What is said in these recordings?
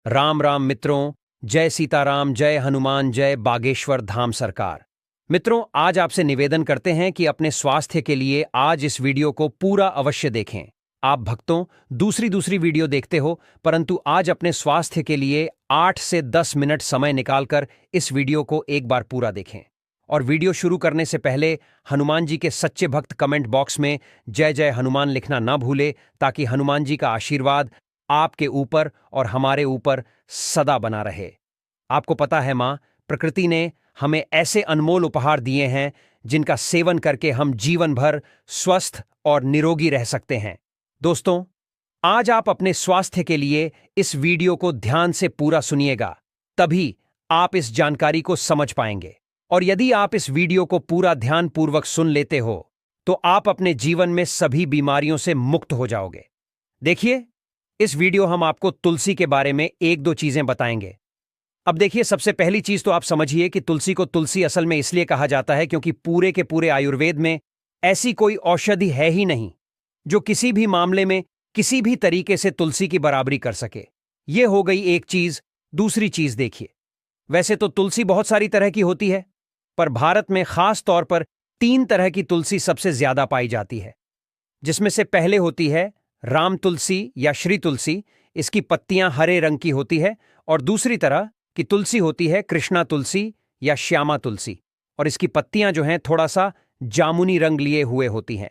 राम राम मित्रों, जय सीताराम, जय हनुमान, जय बागेश्वर धाम सरकार। मित्रों, आज आपसे निवेदन करते हैं कि अपने स्वास्थ्य के लिए आज इस वीडियो को पूरा अवश्य देखें। आप भक्तों दूसरी वीडियो देखते हो, परंतु आज अपने स्वास्थ्य के लिए 8 से 10 मिनट समय निकालकर इस वीडियो को एक बार पूरा देखें। और वीडियो शुरू करने से पहले हनुमान जी के सच्चे भक्त कमेंट बॉक्स में जय जय हनुमान लिखना ना भूले, ताकि हनुमान जी का आशीर्वाद आपके ऊपर और हमारे ऊपर सदा बना रहे। आपको पता है मां, प्रकृति ने हमें ऐसे अनमोल उपहार दिए हैं जिनका सेवन करके हम जीवन भर स्वस्थ और निरोगी रह सकते हैं। दोस्तों, आज आप अपने स्वास्थ्य के लिए इस वीडियो को ध्यान से पूरा सुनिएगा, तभी आप इस जानकारी को समझ पाएंगे। और यदि आप इस वीडियो को पूरा ध्यानपूर्वक सुन लेते हो तो आप अपने जीवन में सभी बीमारियों से मुक्त हो जाओगे। देखिए, इस वीडियो हम आपको तुलसी के बारे में एक दो चीजें बताएंगे। अब देखिए, सबसे पहली चीज तो आप समझिए कि तुलसी को तुलसी असल में इसलिए कहा जाता है क्योंकि पूरे के पूरे आयुर्वेद में ऐसी कोई औषधि है ही नहीं जो किसी भी मामले में किसी भी तरीके से तुलसी की बराबरी कर सके। यह हो गई एक चीज। दूसरी चीज देखिए, वैसे तो तुलसी बहुत सारी तरह की होती है, पर भारत में खास तौर पर 3 तरह की तुलसी सबसे ज्यादा पाई जाती है, जिसमें से पहले होती है राम तुलसी या श्री तुलसी। इसकी पत्तियां हरे रंग की होती है। और दूसरी तरह की तुलसी होती है कृष्णा तुलसी या श्यामा तुलसी, और इसकी पत्तियां जो हैं थोड़ा सा जामुनी रंग लिए हुए होती हैं।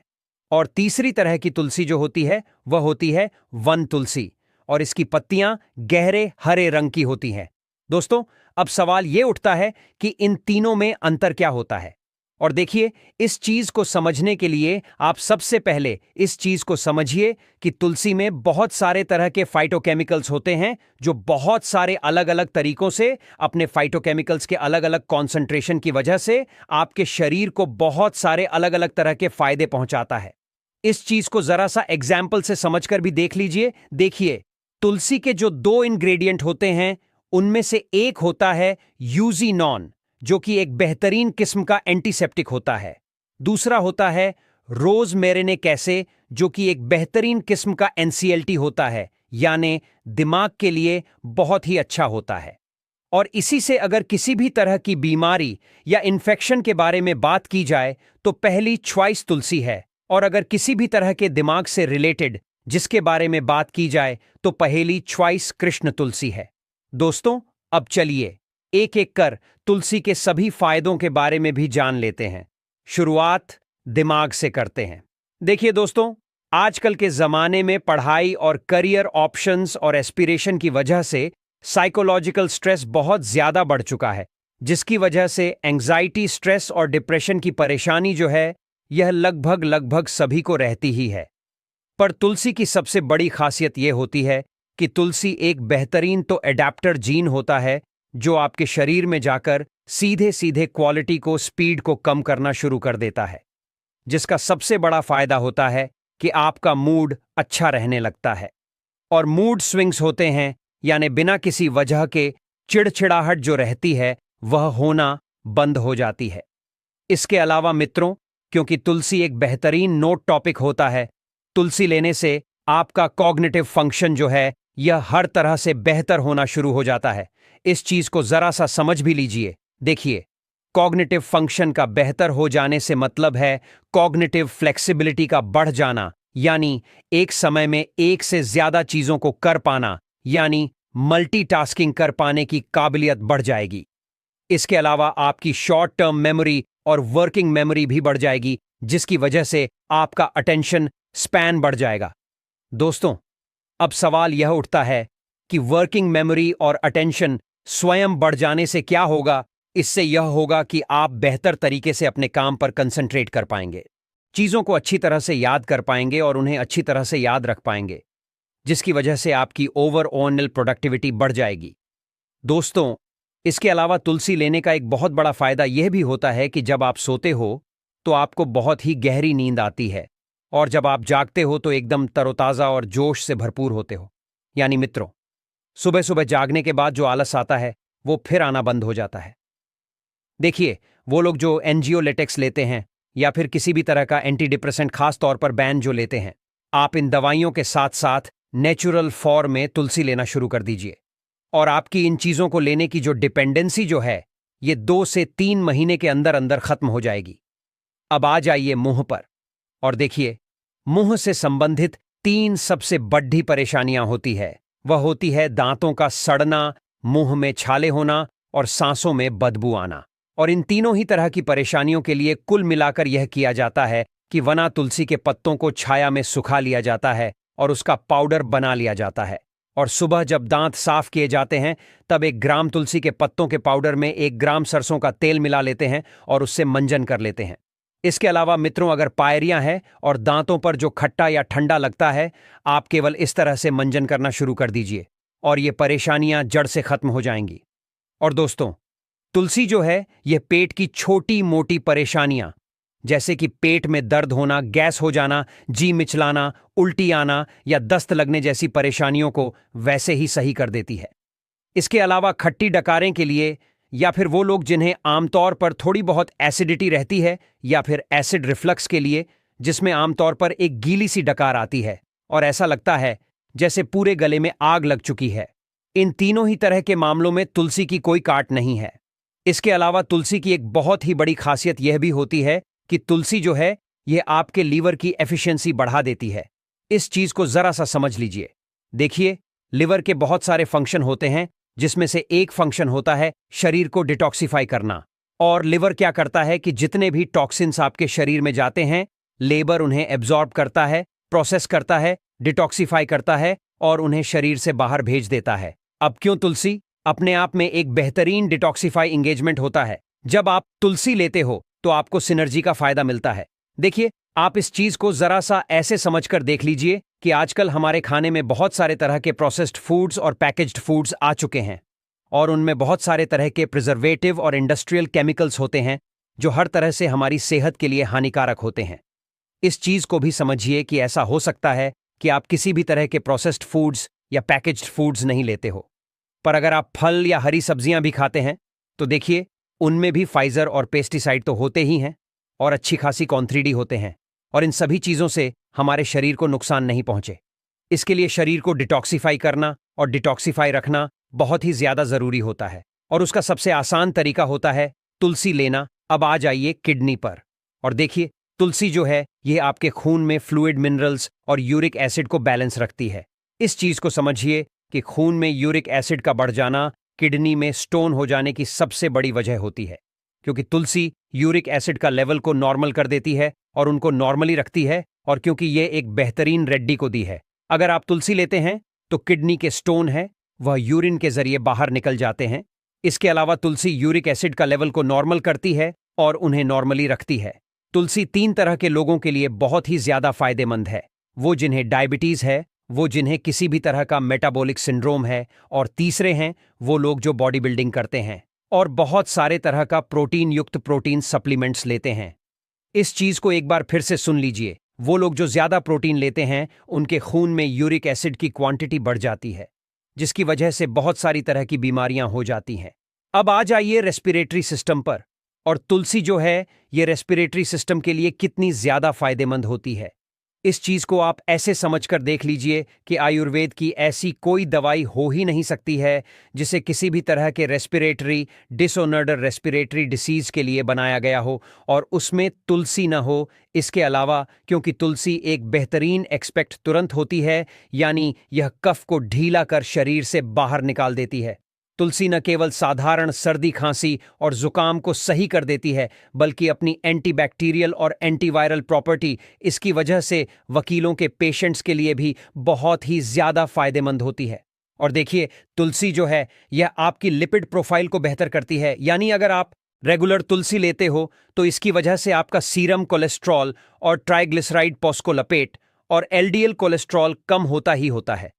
और तीसरी तरह की तुलसी जो होती है वह होती है वन तुलसी, और इसकी पत्तियां गहरे हरे रंग की होती हैं। दोस्तों, अब सवाल यह उठता है कि इन तीनों में अंतर क्या होता है। और देखिए, इस चीज को समझने के लिए आप सबसे पहले इस चीज को समझिए कि तुलसी में बहुत सारे तरह के फाइटोकेमिकल्स होते हैं जो बहुत सारे अलग अलग तरीकों से अपने फाइटोकेमिकल्स के अलग अलग कॉन्सेंट्रेशन की वजह से आपके शरीर को बहुत सारे अलग अलग तरह के फायदे पहुंचाता है। इस चीज को जरा सा एग्जाम्पल से समझकर भी देख लीजिए। देखिए, तुलसी के जो 2 इंग्रेडिएंट होते हैं उनमें से एक होता है यूजीनॉन, जो कि एक बेहतरीन किस्म का एंटीसेप्टिक होता है। दूसरा होता है रोजमेरिनिक एसिड, जो कि एक बेहतरीन किस्म का एनसीएलटी होता है, यानी दिमाग के लिए बहुत ही अच्छा होता है। और इसी से अगर किसी भी तरह की बीमारी या इन्फेक्शन के बारे में बात की जाए तो पहली च्वाइस तुलसी है। और अगर किसी भी तरह के दिमाग से रिलेटेड जिसके बारे में बात की जाए तो पहली च्वाइस कृष्ण तुलसी है। दोस्तों, अब चलिए एक एक कर तुलसी के सभी फायदों के बारे में भी जान लेते हैं। शुरुआत दिमाग से करते हैं। देखिए दोस्तों, आजकल के जमाने में पढ़ाई और करियर ऑप्शंस और एस्पिरेशन की वजह से साइकोलॉजिकल स्ट्रेस बहुत ज्यादा बढ़ चुका है, जिसकी वजह से एंजाइटी, स्ट्रेस और डिप्रेशन की परेशानी जो है यह लगभग सभी को रहती ही है। पर तुलसी की सबसे बड़ी खासियत यह होती है कि तुलसी एक बेहतरीन तो एडेप्टर जीन होता है जो आपके शरीर में जाकर सीधे सीधे क्वालिटी को, स्पीड को कम करना शुरू कर देता है, जिसका सबसे बड़ा फायदा होता है कि आपका मूड अच्छा रहने लगता है। और मूड स्विंग्स होते हैं, यानी बिना किसी वजह के चिड़चिड़ाहट जो रहती है वह होना बंद हो जाती है। इसके अलावा मित्रों, क्योंकि तुलसी एक बेहतरीन नोट टॉपिक होता है, तुलसी लेने से आपका कॉग्निटिव फंक्शन जो है यह हर तरह से बेहतर होना शुरू हो जाता है। इस चीज को जरा सा समझ भी लीजिए। देखिए, कॉग्निटिव फंक्शन का बेहतर हो जाने से मतलब है कॉग्निटिव फ्लेक्सिबिलिटी का बढ़ जाना, यानी एक समय में एक से ज्यादा चीजों को कर पाना, यानी मल्टीटास्किंग कर पाने की काबिलियत बढ़ जाएगी। इसके अलावा आपकी शॉर्ट टर्म मेमोरी और वर्किंग मेमोरी भी बढ़ जाएगी, जिसकी वजह से आपका अटेंशन स्पैन बढ़ जाएगा। दोस्तों, अब सवाल यह उठता है कि वर्किंग मेमोरी और अटेंशन स्वयं बढ़ जाने से क्या होगा। इससे यह होगा कि आप बेहतर तरीके से अपने काम पर कंसंट्रेट कर पाएंगे, चीजों को अच्छी तरह से याद कर पाएंगे और उन्हें अच्छी तरह से याद रख पाएंगे, जिसकी वजह से आपकी ओवरऑल प्रोडक्टिविटी बढ़ जाएगी। दोस्तों, इसके अलावा तुलसी लेने का एक बहुत बड़ा फायदा यह भी होता है कि जब आप सोते हो तो आपको बहुत ही गहरी नींद आती है, और जब आप जागते हो तो एकदम तरोताजा और जोश से भरपूर होते हो। यानी मित्रों, सुबह सुबह जागने के बाद जो आलस आता है वो फिर आना बंद हो जाता है। देखिए, वो लोग जो एंजियोलेटिक्स लेते हैं या फिर किसी भी तरह का एंटी डिप्रेसेंट, खास तौर पर बैन जो लेते हैं, आप इन दवाइयों के साथ साथ नेचुरल फॉर्म में तुलसी लेना शुरू कर दीजिए। और आपकी इन चीजों को लेने की जो डिपेंडेंसी जो है ये 2 से 3 महीने के अंदर अंदर खत्म हो जाएगी। अब आ जाइए मुंह पर और देखिए, मुंह से संबंधित 3 सबसे बड़ी परेशानियां होती है। वह होती है दांतों का सड़ना, मुंह में छाले होना और सांसों में बदबू आना। और इन तीनों ही तरह की परेशानियों के लिए कुल मिलाकर यह किया जाता है कि वना तुलसी के पत्तों को छाया में सुखा लिया जाता है और उसका पाउडर बना लिया जाता है। और सुबह जब दांत साफ किए जाते हैं तब 1 ग्राम तुलसी के पत्तों के पाउडर में 1 ग्राम सरसों का तेल मिला लेते हैं और उससे मंजन कर लेते हैं। इसके अलावा मित्रों, अगर पायरियां हैं और दांतों पर जो खट्टा या ठंडा लगता है, आप केवल इस तरह से मंजन करना शुरू कर दीजिए और ये परेशानियां जड़ से खत्म हो जाएंगी। और दोस्तों, तुलसी जो है यह पेट की छोटी मोटी परेशानियां जैसे कि पेट में दर्द होना, गैस हो जाना, जी मिचलाना, उल्टी आना या दस्त लगने जैसी परेशानियों को वैसे ही सही कर देती है। इसके अलावा खट्टी डकारें के लिए या फिर वो लोग जिन्हें आमतौर पर थोड़ी बहुत एसिडिटी रहती है या फिर एसिड रिफ्लक्स के लिए, जिसमें आमतौर पर एक गीली सी डकार आती है और ऐसा लगता है जैसे पूरे गले में आग लग चुकी है, इन तीनों ही तरह के मामलों में तुलसी की कोई काट नहीं है। इसके अलावा तुलसी की एक बहुत ही बड़ी खासियत यह भी होती है कि तुलसी जो है यह आपके लीवर की एफिशिएंसी बढ़ा देती है। इस चीज को जरा सा समझ लीजिए। देखिए, लिवर के बहुत सारे फंक्शन होते हैं जिसमें से एक फंक्शन होता है शरीर को डिटॉक्सिफाई करना। और लिवर क्या करता है कि जितने भी टॉक्सिन्स आपके शरीर में जाते हैं, लेबर उन्हें एब्जॉर्ब करता है, प्रोसेस करता है, डिटॉक्सिफाई करता है और उन्हें शरीर से बाहर भेज देता है। अब क्यों तुलसी अपने आप में एक बेहतरीन डिटॉक्सिफाई एंगेजमेंट होता है। जब आप तुलसी लेते हो तो आपको सिनर्जी का फायदा मिलता है। देखिए, आप इस चीज को जरा सा ऐसे समझकर देख लीजिए कि आजकल हमारे खाने में बहुत सारे तरह के प्रोसेस्ड फूड्स और पैकेज्ड फूड्स आ चुके हैं और उनमें बहुत सारे तरह के प्रिजर्वेटिव और इंडस्ट्रियल केमिकल्स होते हैं जो हर तरह से हमारी सेहत के लिए हानिकारक होते हैं। इस चीज को भी समझिए कि ऐसा हो सकता है कि आप किसी भी तरह के प्रोसेस्ड फूड्स या पैकेज्ड फूड्स नहीं लेते हो, पर अगर आप फल या हरी सब्जियां भी खाते हैं तो देखिए, उनमें भी फाइजर और पेस्टिसाइड तो होते ही हैं और अच्छी खासी कॉन्थ्रीडी होते हैं और इन सभी चीजों से हमारे शरीर को नुकसान नहीं पहुंचे। इसके लिए शरीर को डिटॉक्सिफाई करना और डिटॉक्सिफाई रखना बहुत ही ज्यादा जरूरी होता है और उसका सबसे आसान तरीका होता है तुलसी लेना। अब आ जाइए किडनी पर और देखिए, तुलसी जो है यह आपके खून में फ्लूइड मिनरल्स और यूरिक एसिड को बैलेंस रखती है। इस चीज को समझिए कि खून में यूरिक एसिड का बढ़ जाना किडनी में स्टोन हो जाने की सबसे बड़ी वजह होती है, क्योंकि तुलसी यूरिक एसिड का लेवल को नॉर्मल कर देती है और उनको नॉर्मली रखती है। और क्योंकि ये एक बेहतरीन रेड्डी को दी है, अगर आप तुलसी लेते हैं तो किडनी के स्टोन है वह यूरिन के जरिए बाहर निकल जाते हैं। इसके अलावा तुलसी यूरिक एसिड का लेवल को नॉर्मल करती है और उन्हें नॉर्मली रखती है। तुलसी 3 तरह के लोगों के लिए बहुत ही ज्यादा फायदेमंद है। वो जिन्हें डायबिटीज है, वो जिन्हें किसी भी तरह का मेटाबॉलिक सिंड्रोम है और तीसरे हैं वो लोग जो बॉडी बिल्डिंग करते हैं और बहुत सारे तरह का प्रोटीन युक्त प्रोटीन सप्लीमेंट्स लेते हैं। इस चीज को एक बार फिर से सुन लीजिए, वो लोग जो ज्यादा प्रोटीन लेते हैं उनके खून में यूरिक एसिड की क्वांटिटी बढ़ जाती है, जिसकी वजह से बहुत सारी तरह की बीमारियां हो जाती हैं। अब आ जाइए रेस्पिरेटरी सिस्टम पर और तुलसी जो है ये रेस्पिरेटरी सिस्टम के लिए कितनी ज्यादा फायदेमंद होती है। इस चीज को आप ऐसे समझकर देख लीजिए कि आयुर्वेद की ऐसी कोई दवाई हो ही नहीं सकती है जिसे किसी भी तरह के रेस्पिरेटरी डिसऑर्डर रेस्पिरेटरी डिसीज के लिए बनाया गया हो और उसमें तुलसी न हो। इसके अलावा क्योंकि तुलसी एक बेहतरीन एक्सपेक्ट तुरंत होती है, यानी यह कफ को ढीला कर शरीर से बाहर निकाल देती है। तुलसी न केवल साधारण सर्दी खांसी और जुकाम को सही कर देती है, बल्कि अपनी एंटीबैक्टीरियल और एंटीवायरल प्रॉपर्टी इसकी वजह से वकीलों के पेशेंट्स के लिए भी बहुत ही ज्यादा फायदेमंद होती है। और देखिए, तुलसी जो है यह आपकी लिपिड प्रोफाइल को बेहतर करती है, यानी अगर आप रेगुलर तुलसी लेते हो तो इसकी वजह से आपका सीरम कोलेस्ट्रॉल और ट्राइग्लिसराइड फॉस्फोलिपिड और एलडीएल कोलेस्ट्रॉल कम होता ही होता है।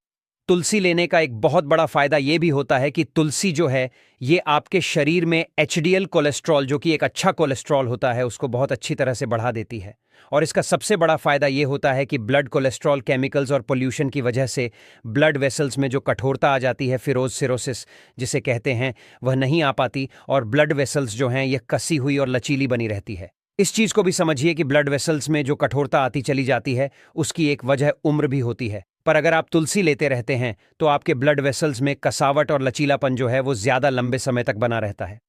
तुलसी लेने का एक बहुत बड़ा फायदा यह भी होता है कि तुलसी जो है ये आपके शरीर में एचडीएल कोलेस्ट्रॉल, जो कि एक अच्छा कोलेस्ट्रॉल होता है, उसको बहुत अच्छी तरह से बढ़ा देती है। और इसका सबसे बड़ा फायदा यह होता है कि ब्लड कोलेस्ट्रॉल केमिकल्स और पोल्यूशन की वजह से ब्लड वेसल्स में जो कठोरता आ जाती है, फिरोज सिरोसिस जिसे कहते हैं, वह नहीं आ पाती और ब्लड वेसल्स जो हैं ये कसी हुई और लचीली बनी रहती है। इस चीज को भी समझिए कि ब्लड वेसल्स में जो कठोरता आती चली जाती है उसकी एक वजह उम्र भी होती है। पर अगर आप तुलसी लेते रहते हैं तो आपके ब्लड वेसल्स में कसावट और लचीलापन जो है वो ज्यादा लंबे समय तक बना रहता है।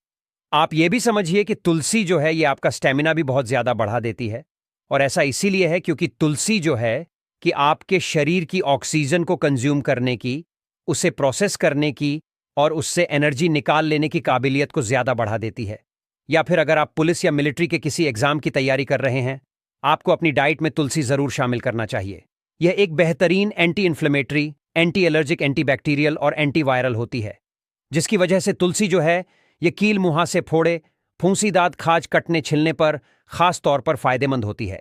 आप ये भी समझिए कि तुलसी जो है ये आपका स्टेमिना भी बहुत ज्यादा बढ़ा देती है। और ऐसा इसीलिए है क्योंकि तुलसी जो है कि आपके शरीर की ऑक्सीजन को कंज्यूम करने की, उसे प्रोसेस करने की और उससे एनर्जी निकाल लेने की काबिलियत को ज्यादा बढ़ा देती है। या फिर अगर आप पुलिस या मिलिट्री के किसी एग्जाम की तैयारी कर रहे हैं, आपको अपनी डाइट में तुलसी जरूर शामिल करना चाहिए। यह एक बेहतरीन anti inflammatory, anti allergic, antibacterial और एंटीवायरल होती है, जिसकी वजह से तुलसी जो है ये कील मुहासे फोड़े, फूंसी, दांत, खाज, कटने, छिलने पर खास तौर पर फायदेमंद होती है।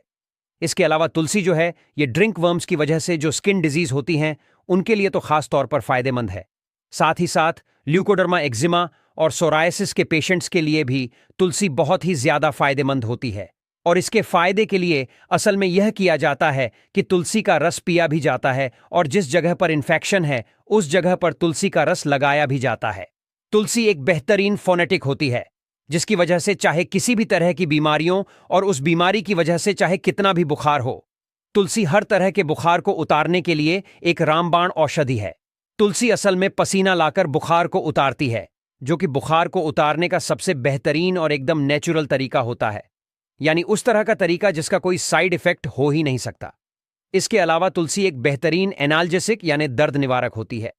इसके अलावा तुलसी जो है ये ड्रिंक वर्म्स की वजह से जो स्किन डिजीज होती हैं उनके लिए तो खास तौर पर फायदेमंद है। साथ ही साथ ल्यूकोडर्मा, एक्जिमा और सोरायसिस के पेशेंट्स के लिए भी तुलसी बहुत ही ज्यादा फायदेमंद होती है। और इसके फायदे के लिए असल में यह किया जाता है कि तुलसी का रस पिया भी जाता है और जिस जगह पर इन्फेक्शन है उस जगह पर तुलसी का रस लगाया भी जाता है। तुलसी एक बेहतरीन फोनेटिक होती है, जिसकी वजह से चाहे किसी भी तरह की बीमारियों और उस बीमारी की वजह से चाहे कितना भी बुखार हो, तुलसी हर तरह के बुखार को उतारने के लिए एक रामबाण औषधि है। तुलसी असल में पसीना लाकर बुखार को उतारती है, जो कि बुखार को उतारने का सबसे बेहतरीन और एकदम नेचुरल तरीका होता है, यानी उस तरह का तरीका जिसका कोई साइड इफेक्ट हो ही नहीं सकता। इसके अलावा तुलसी एक बेहतरीन एनाल्जेसिक यानी दर्द निवारक होती है।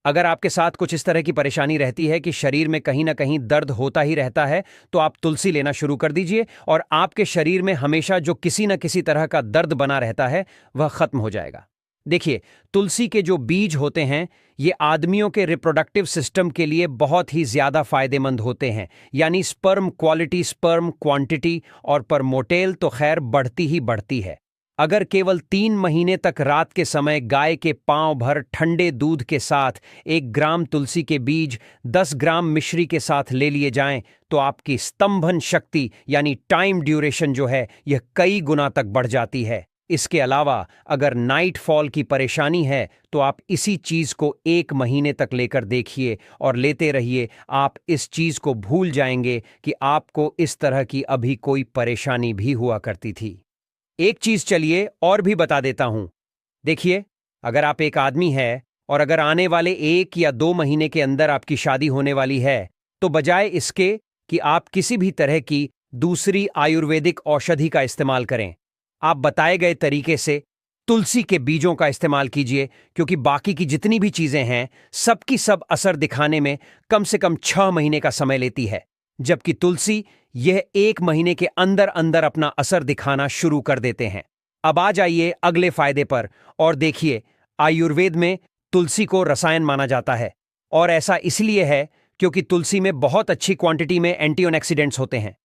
अगर आपके साथ कुछ इस तरह की परेशानी रहती है कि शरीर में कहीं ना कहीं दर्द होता ही रहता है, तो आप तुलसी लेना शुरू कर दीजिए और आपके शरीर में हमेशा जो किसी न किसी तरह का दर्द बना रहता है वह खत्म हो जाएगा। देखिए, तुलसी के जो बीज होते हैं ये आदमियों के रिप्रोडक्टिव सिस्टम के लिए बहुत ही ज्यादा फायदेमंद होते हैं, यानी स्पर्म क्वालिटी, स्पर्म क्वांटिटी और पर मोटेल तो खैर बढ़ती ही बढ़ती है। अगर केवल 3 महीने तक रात के समय गाय के पांव भर ठंडे दूध के साथ 1 ग्राम तुलसी के बीज 10 ग्राम मिश्री के साथ ले लिए जाएं तो आपकी स्तंभन शक्ति यानी टाइम ड्यूरेशन जो है यह कई गुना तक बढ़ जाती है। इसके अलावा अगर नाइट फॉल की परेशानी है तो आप इसी चीज को 1 महीने तक लेकर देखिए और लेते रहिए। आप इस चीज को भूल जाएंगे कि आपको इस तरह की अभी कोई परेशानी भी हुआ करती थी। एक चीज चलिए और भी बता देता हूं। देखिए, अगर आप एक आदमी है और अगर आने वाले 1 या 2 महीने के अंदर आपकी शादी होने वाली है, तो बजाय इसके कि आप किसी भी तरह की दूसरी आयुर्वेदिक औषधि का इस्तेमाल करें, आप बताए गए तरीके से तुलसी के बीजों का इस्तेमाल कीजिए, क्योंकि बाकी की जितनी भी चीजें हैं सबकी सब असर दिखाने में कम से कम 6 महीने का समय लेती है, जबकि तुलसी यह 1 महीने के अंदर अंदर अपना असर दिखाना शुरू कर देते हैं। अब आ जाइए अगले फायदे पर और देखिए, आयुर्वेद में तुलसी को रसायन माना जाता है और ऐसा इसलिए है क्योंकि तुलसी में बहुत अच्छी क्वांटिटी में एंटीऑक्सीडेंट्स होते हैं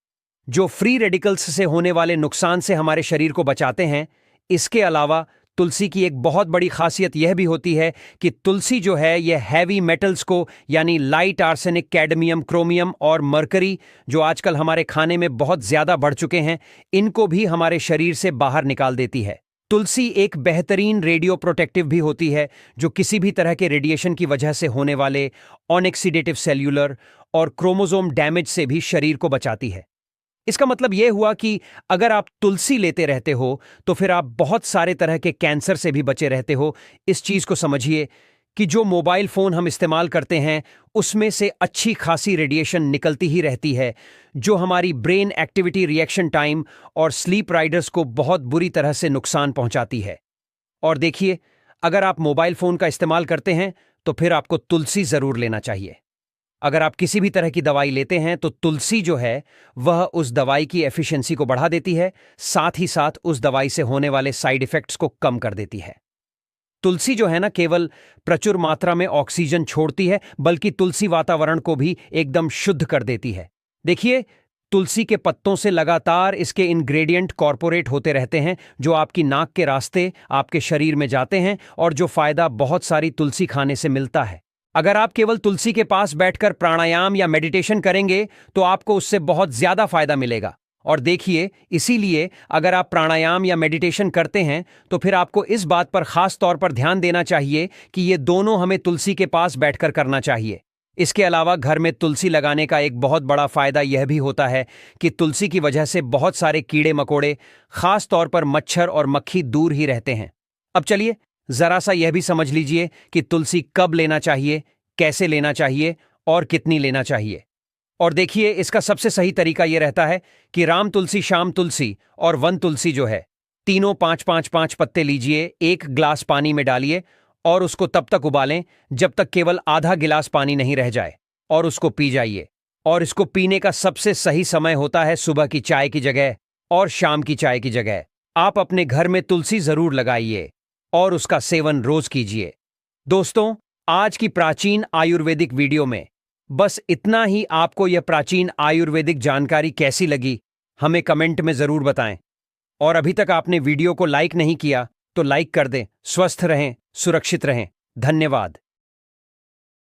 जो फ्री रेडिकल्स से होने वाले नुकसान से हमारे शरीर को बचाते हैं। इसके अलावा तुलसी की एक बहुत बड़ी खासियत यह भी होती है कि तुलसी जो है यह हैवी मेटल्स को यानी लाइट आर्सेनिक, कैडमियम, क्रोमियम और मरकरी जो आजकल हमारे खाने में बहुत ज्यादा बढ़ चुके हैं, इनको भी हमारे शरीर से बाहर निकाल देती है। तुलसी एक बेहतरीन रेडियो प्रोटेक्टिव भी होती है जो किसी भी तरह के रेडिएशन की वजह से होने वाले ऑनेक्सीडेटिव सेल्यूलर और क्रोमोसोम डैमेज से भी शरीर को बचाती है। इसका मतलब यह हुआ कि अगर आप तुलसी लेते रहते हो तो फिर आप बहुत सारे तरह के कैंसर से भी बचे रहते हो। इस चीज को समझिए कि जो मोबाइल फोन हम इस्तेमाल करते हैं उसमें से अच्छी खासी रेडिएशन निकलती ही रहती है, जो हमारी ब्रेन एक्टिविटी, रिएक्शन टाइम और स्लीप राइडर्स को बहुत बुरी तरह से नुकसान पहुंचाती है। और देखिए, अगर आप मोबाइल फोन का इस्तेमाल करते हैं तो फिर आपको तुलसी जरूर लेना चाहिए। अगर आप किसी भी तरह की दवाई लेते हैं तो तुलसी जो है वह उस दवाई की एफिशिएंसी को बढ़ा देती है, साथ ही साथ उस दवाई से होने वाले साइड इफेक्ट्स को कम कर देती है। तुलसी जो है ना केवल प्रचुर मात्रा में ऑक्सीजन छोड़ती है, बल्कि तुलसी वातावरण को भी एकदम शुद्ध कर देती है। देखिए, तुलसी के पत्तों से लगातार इसके इंग्रेडिएंट कॉर्पोरेट होते रहते हैं जो आपकी नाक के रास्ते आपके शरीर में जाते हैं और जो फायदा बहुत सारी तुलसी खाने से मिलता है। अगर आप केवल तुलसी के पास बैठकर प्राणायाम या मेडिटेशन करेंगे तो आपको उससे बहुत ज्यादा फायदा मिलेगा। और देखिए, इसीलिए अगर आप प्राणायाम या मेडिटेशन करते हैं तो फिर आपको इस बात पर खास तौर पर ध्यान देना चाहिए कि ये दोनों हमें तुलसी के पास बैठकर करना चाहिए, इसके अलावा घर में तुलसी लगाने का एक बहुत बड़ा फायदा यह भी होता है कि तुलसी की वजह से बहुत सारे कीड़े मकोड़े, खास तौर पर मच्छर और मक्खी दूर ही रहते हैं। अब चलिए जरा सा यह भी समझ लीजिए कि तुलसी कब लेना चाहिए, कैसे लेना चाहिए और कितनी लेना चाहिए। और देखिए, इसका सबसे सही तरीका यह रहता है कि राम तुलसी, श्याम तुलसी और वन तुलसी जो है, तीनों 5-5-5 पत्ते लीजिए, 1 गिलास पानी में डालिए और उसको तब तक उबालें जब तक केवल आधा गिलास पानी नहीं रह जाए, और उसको पी जाइए। और इसको पीने का सबसे सही समय होता है सुबह की चाय की जगह और शाम की चाय की जगह। आप अपने घर में तुलसी जरूर लगाइए और उसका सेवन रोज कीजिए। दोस्तों, आज की प्राचीन आयुर्वेदिक वीडियो में बस इतना ही। आपको यह प्राचीन आयुर्वेदिक जानकारी कैसी लगी, हमें कमेंट में जरूर बताएं। और अभी तक आपने वीडियो को लाइक नहीं किया तो लाइक कर दें। स्वस्थ रहें, सुरक्षित रहें। धन्यवाद।